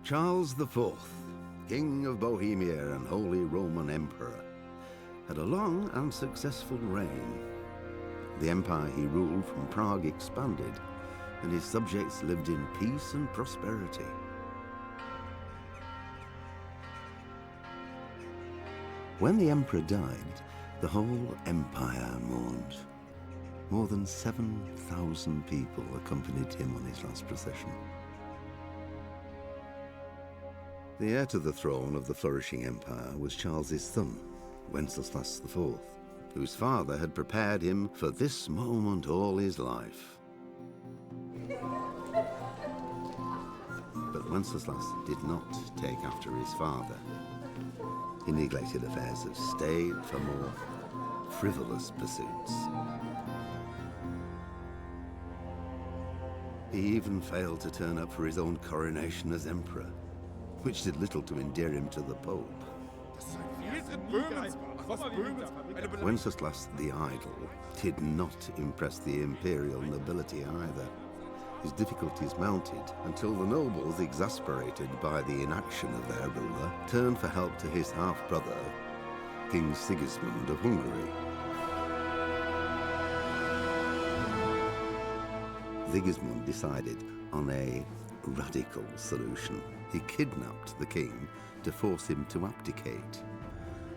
Charles IV, King of Bohemia and Holy Roman Emperor, had a long and successful reign. The empire he ruled from Prague expanded, and his subjects lived in peace and prosperity. When the emperor died, the whole empire mourned. More than 7,000 people accompanied him on his last procession. The heir to the throne of the flourishing empire was Charles's son, Wenceslas IV, whose father had prepared him for this moment all his life. But Wenceslas did not take after his father. He neglected affairs of state for more frivolous pursuits. He even failed to turn up for his own coronation as emperor, which did little to endear him to the Pope. Wenceslas the Idle did not impress the imperial nobility either. His difficulties mounted until the nobles, exasperated by the inaction of their ruler, turned for help to his half-brother, King Sigismund of Hungary. Sigismund decided on a radical solution. He kidnapped the king to force him to abdicate,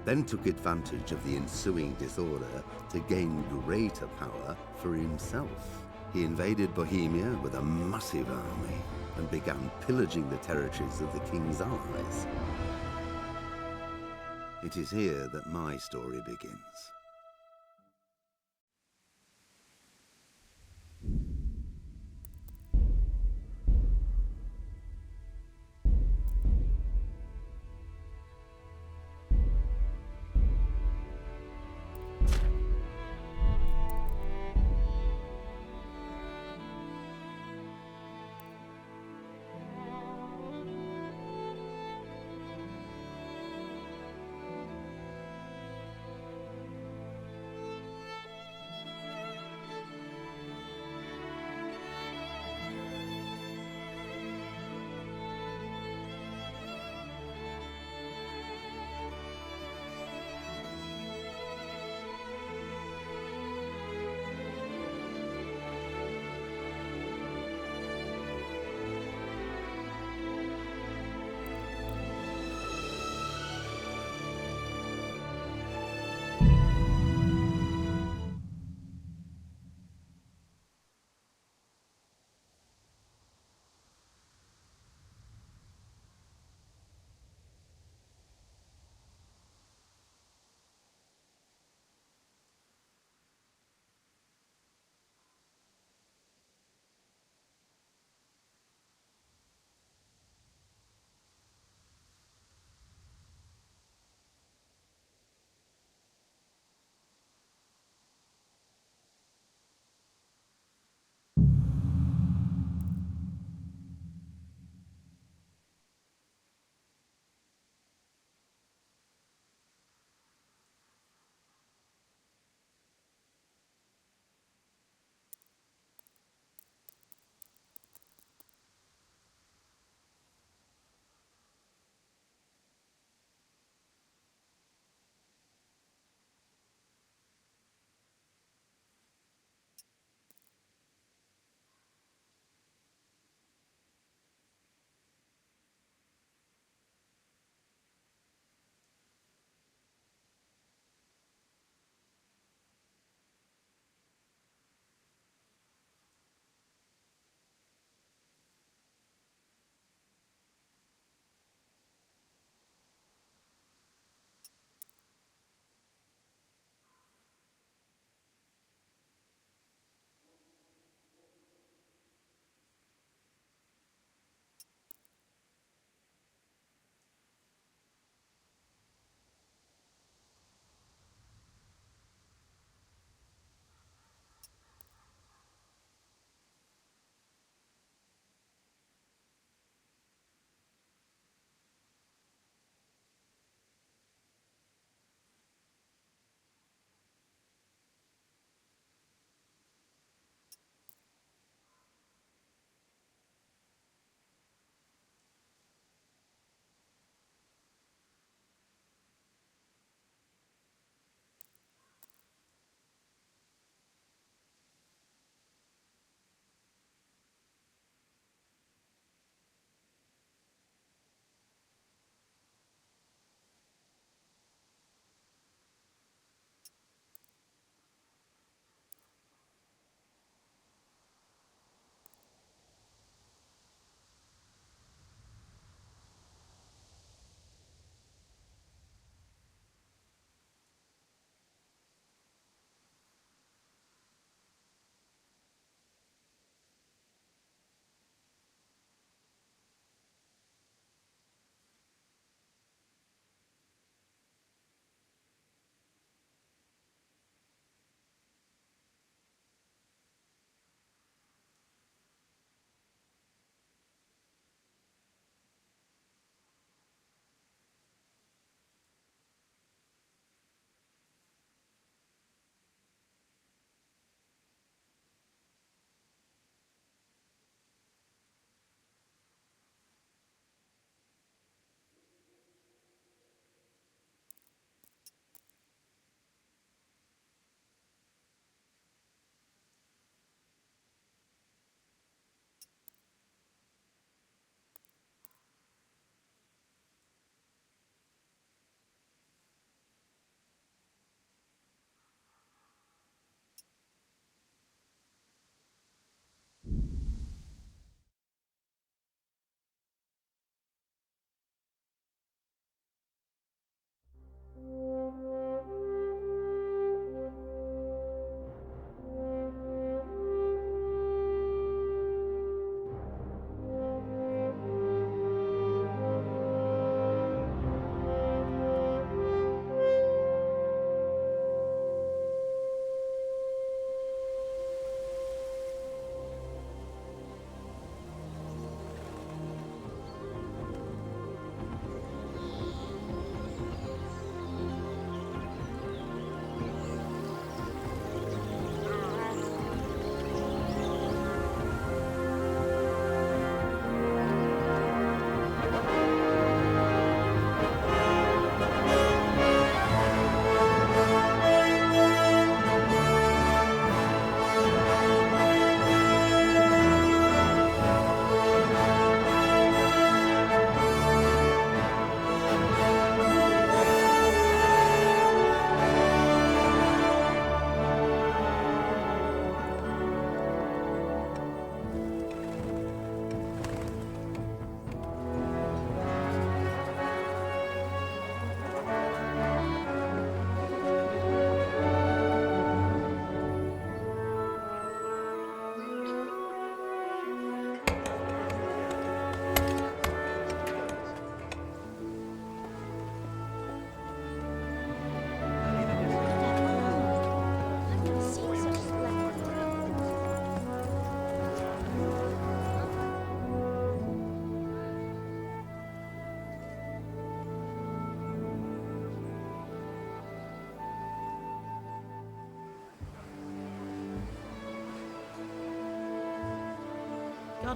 then took advantage of the ensuing disorder to gain greater power for himself. He invaded Bohemia with a massive army and began pillaging the territories of the king's allies. It is here that my story begins.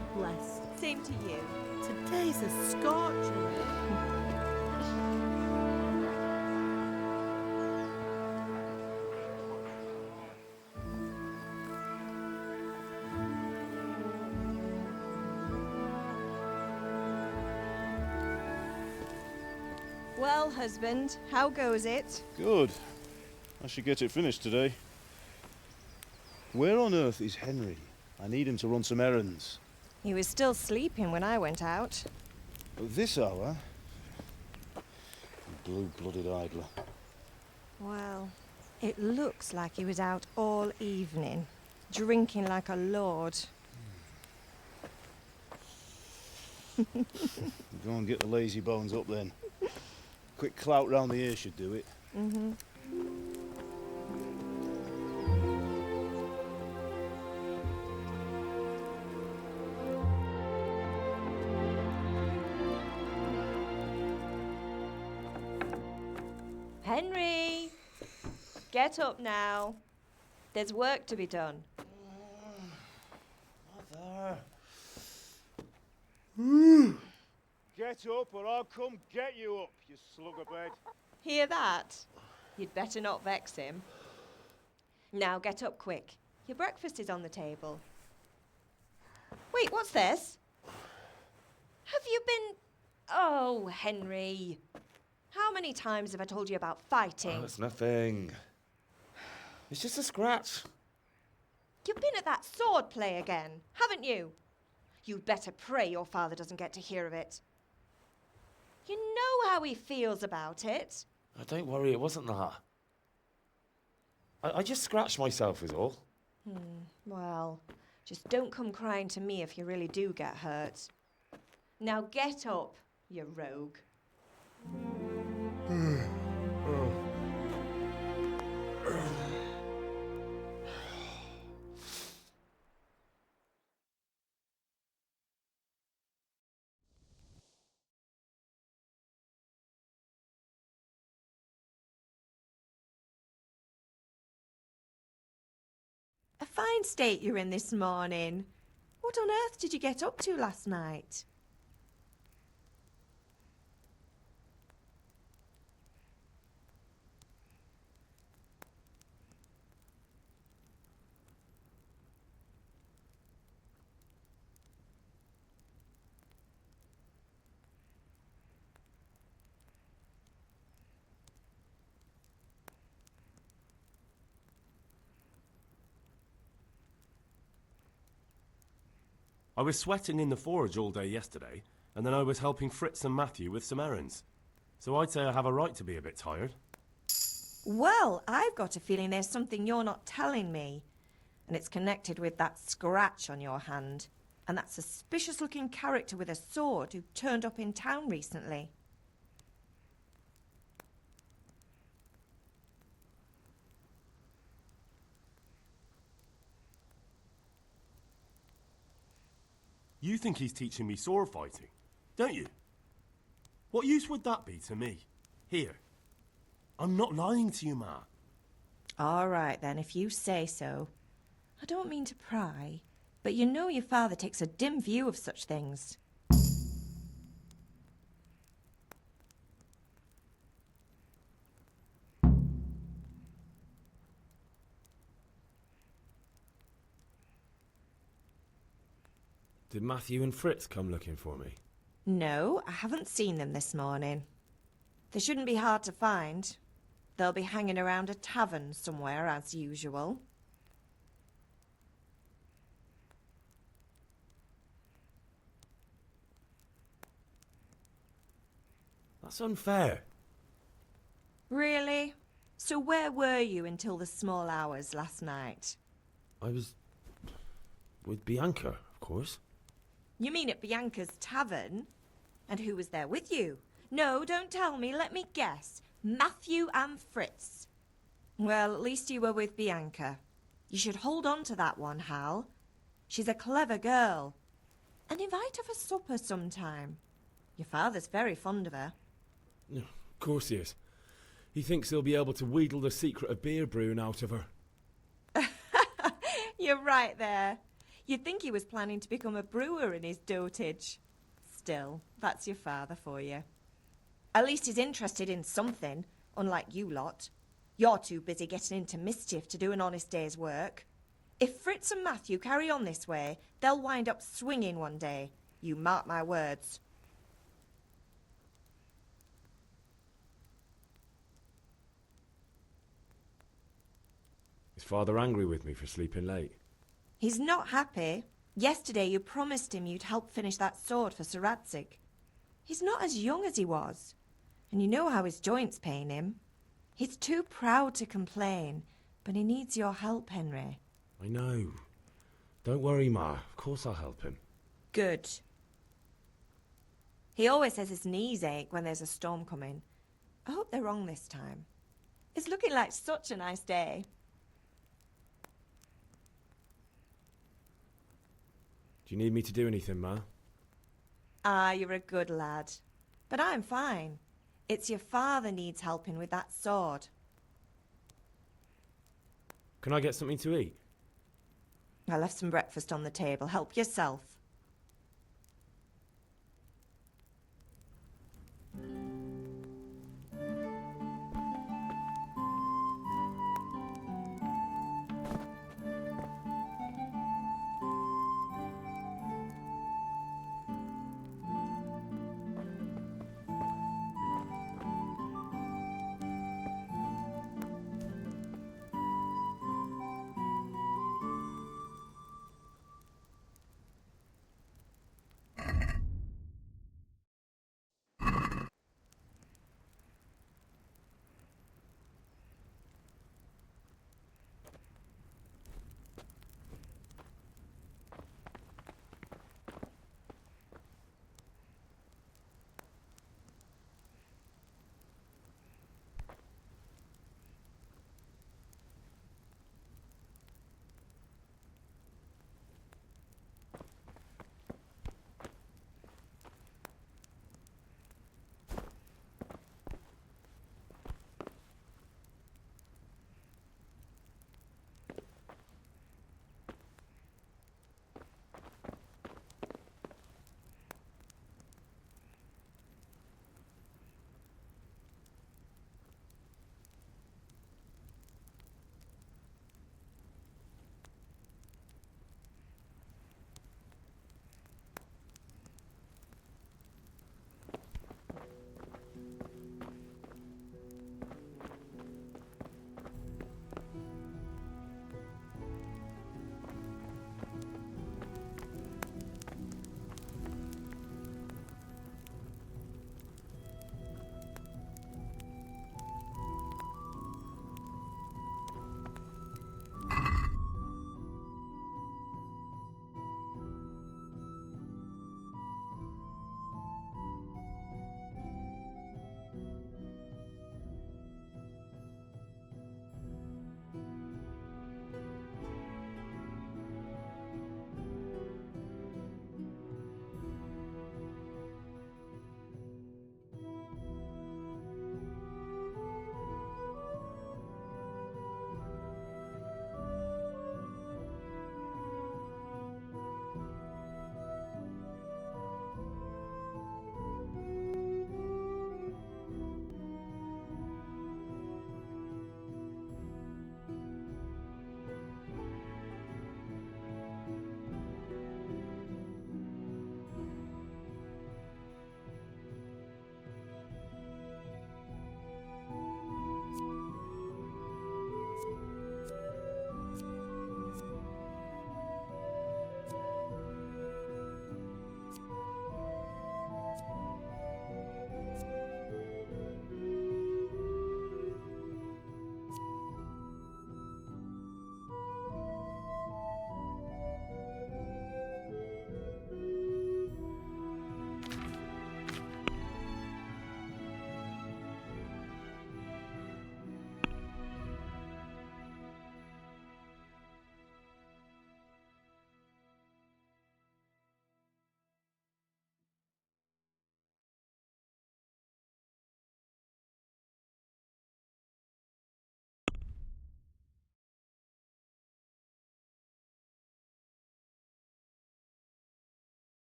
God bless. Same to you. Today's a scorcher. Well, husband, how goes it? Good. I should get it finished today. Where on earth is Henry? I need him to run some errands. He was still sleeping when I went out. At this hour? Blue-blooded idler. Well, it looks like he was out all evening, drinking like a lord. Go and get the lazy bones up then. Quick clout round the ear should do it. Mm-hmm. Henry! Get up now. There's work to be done. Mother! Get up or I'll come get you up, you slugabed. Hear that? You'd better not vex him. Now get up quick. Your breakfast is on the table. Wait, what's this? Have you been... Oh, Henry. How many times have I told you about fighting? Oh, it's nothing. It's just a scratch. You've been at that sword play again, haven't you? You'd better pray your father doesn't get to hear of it. You know how he feels about it. Oh, don't worry, it wasn't that. I just scratched myself is all. Well, just don't come crying to me if you really do get hurt. Now get up, you rogue. A fine state you're in this morning. What on earth did you get up to last night? I was sweating in the forge all day yesterday, and then I was helping Fritz and Matthew with some errands. So I'd say I have a right to be a bit tired. Well, I've got a feeling there's something you're not telling me. And it's connected with that scratch on your hand. And that suspicious-looking character with a sword who turned up in town recently. You think he's teaching me sword fighting, don't you? What use would that be to me? Here. I'm not lying to you, Ma. All right, then, if you say so. I don't mean to pry, but you know your father takes a dim view of such things. Did Matthew and Fritz come looking for me? No, I haven't seen them this morning. They shouldn't be hard to find. They'll be hanging around a tavern somewhere, as usual. That's unfair. Really? So where were you until the small hours last night? I was... with Bianca, of course. You mean at Bianca's tavern? And who was there with you? No, don't tell me, let me guess. Matthew and Fritz. Well, at least you were with Bianca. You should hold on to that one, Hal. She's a clever girl. And invite her for supper sometime. Your father's very fond of her. Of course he is. He thinks he'll be able to wheedle the secret of beer brewing out of her. You're right there. You'd think he was planning to become a brewer in his dotage. Still, that's your father for you. At least he's interested in something, unlike you lot. You're too busy getting into mischief to do an honest day's work. If Fritz and Matthew carry on this way, they'll wind up swinging one day. You mark my words. Is Father angry with me for sleeping late? He's not happy. Yesterday you promised him you'd help finish that sword for Sir Radzig. He's not as young as he was, and you know how his joints pain him. He's too proud to complain, but he needs your help, Henry. I know. Don't worry, Ma. Of course I'll help him. Good. He always says his knees ache when there's a storm coming. I hope they're wrong this time. It's looking like such a nice day. Do you need me to do anything, Ma? Ah, you're a good lad. But I'm fine. It's your father needs helping with that sword. Can I get something to eat? I left some breakfast on the table. Help yourself.